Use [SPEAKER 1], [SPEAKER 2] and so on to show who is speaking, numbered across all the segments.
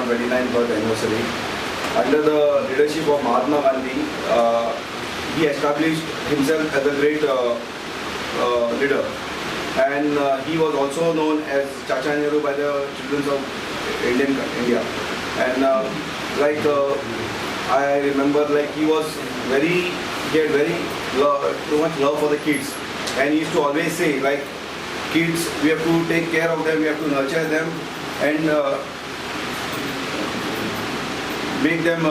[SPEAKER 1] 29th birth anniversary. Under the leadership of Mahatma Gandhi, he established himself as a great leader. And he was also known as Chacha Nehru by the children of India. And I remember, he had too much love for the kids. And he used to always say, kids, we have to take care of them, we have to nurture them, and make them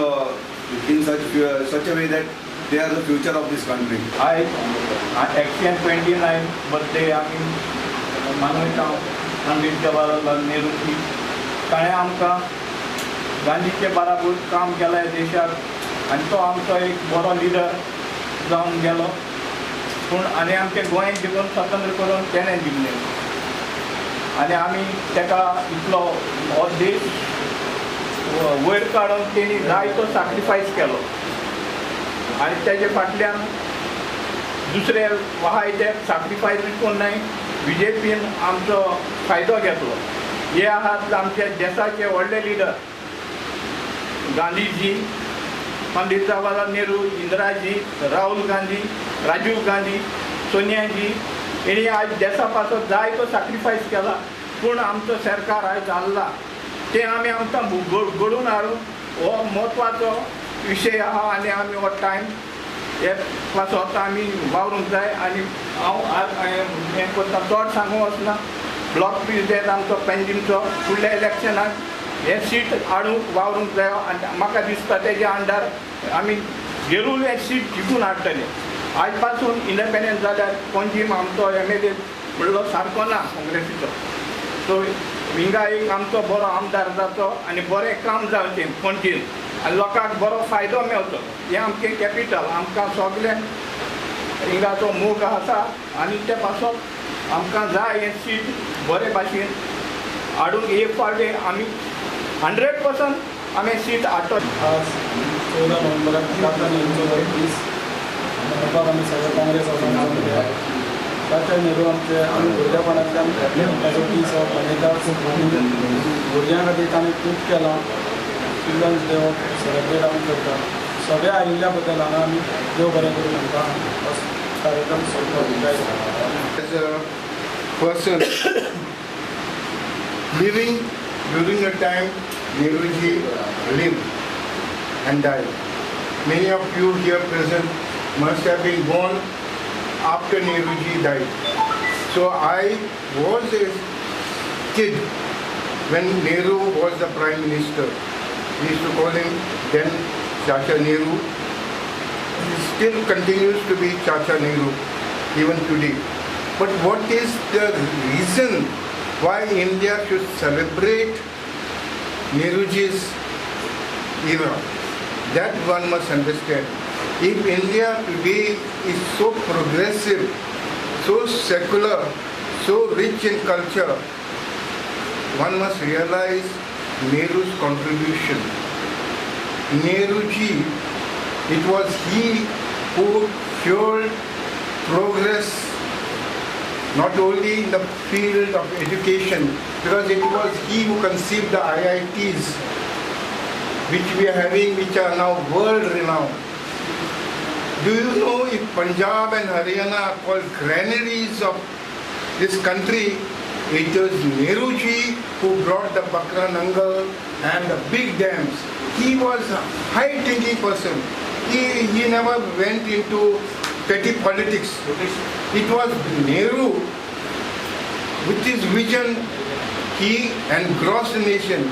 [SPEAKER 1] in such a way that they are the future of this country.
[SPEAKER 2] Action 29 birthday आम्ही मनयता पंडित जवाहरलाल नेहरूची ताणें आमकां गांधीचे बराबर काम केलें देशाक आनी तो आमचो एक बरो लिडर जावन गेलो पूण आनी आमचे गोंय जिवन स्वतंत्र करून तेणें दिल्लें आनी आमी तेका इतलो हो देश वयर काडून तेणी जायतो सॅक्रिफायस केलो आनी तेजे फाटल्यान दुसरे वहाय ते सॅक्रिफायस कोण नाही BJPन आमचो फायदो घेतलो. हे आहात आमचे देशाचे व्हडले लिडर गांधीजी, पंडित जवाहरलाल नेहरू, इंदिराजी, राहुल गांधी, राजीव गांधी, सोनियाजी हेणी आज देशा पासून जायतो सॅक्रिफायस केला पूण आमचो सरकार आयज हारला ते आमी आमकां घडोवन हाडून हो म्हत्वाचो विशय आहा आनी आमी हो टायम हे स्वता आमी वावरूंक जाय आनी हांव हें करता चड सांगूंक वचना. ब्लॉक प्रेसिडेंट आमचो पेंजीमचो फुडल्या इलेक्शनाक हे सीट हाडूंक वावरूंक जाय आनी म्हाका दिसता तेज्या अंडर आमी गेरूल हे सीट जिखून हाडटले. आज पासून इंडिपेंडंट जाल्यार पणजीम आमचो MLA म्हणलो सारको ना काँग्रेसीचो सो हिंगा एक आमचो बरो आमदार जातो आनी बरें काम जावचें पणजीन आनी लोकांक बरो फायदो मेळचो. हें आमचें कॅपिटल आमकां सगळें हिंगाचो मोग आसा आनी ते पासून आमकां जाय हें सीट बरे भाशेन हाडून एक फावटी आमी 100% आमी सीट हाडटले.
[SPEAKER 3] आज 14 नोव्हेंबराक चाचा नेहरूचो वाडदीस आमी सगळे काँग्रेस वचून चाचा नेहरू आमी भुरगेपणांतल्यान ताचो दीस हो मनयतात. भुरग्यां खातीर ताणें खूब केलां. चिल्ड्रन्स डे हो सेलेब्रेट आमी करता. सगळे आयिल्ल्या बद्दल हांगा आमी देव बरें करूं म्हणटा. कार्यक्रम सोडपाक
[SPEAKER 4] as a person living during the time Nehruji lived and died. Many of you here present must have been born after Nehruji died. So I was a kid when Nehru was the Prime Minister. We used to call him then Chacha Nehru. He still continues to be Chacha Nehru even today. But what is the reason why India should celebrate Nehruji's era? That one must understand. If India today is so progressive, so secular, so rich in culture, one must realize Nehru's contribution. Nehruji, it was he who fueled progress not only in the field of education, because it was he who conceived the IITs, which we are having, which are now world renowned. Do you know if Punjab and Haryana are called granaries of this country? It was Nehruji who brought the Bakra Nangal and the big dams. He was a high-thinking person. He never went into petty politics. It was Nehru, with his vision, he engrossed the nation.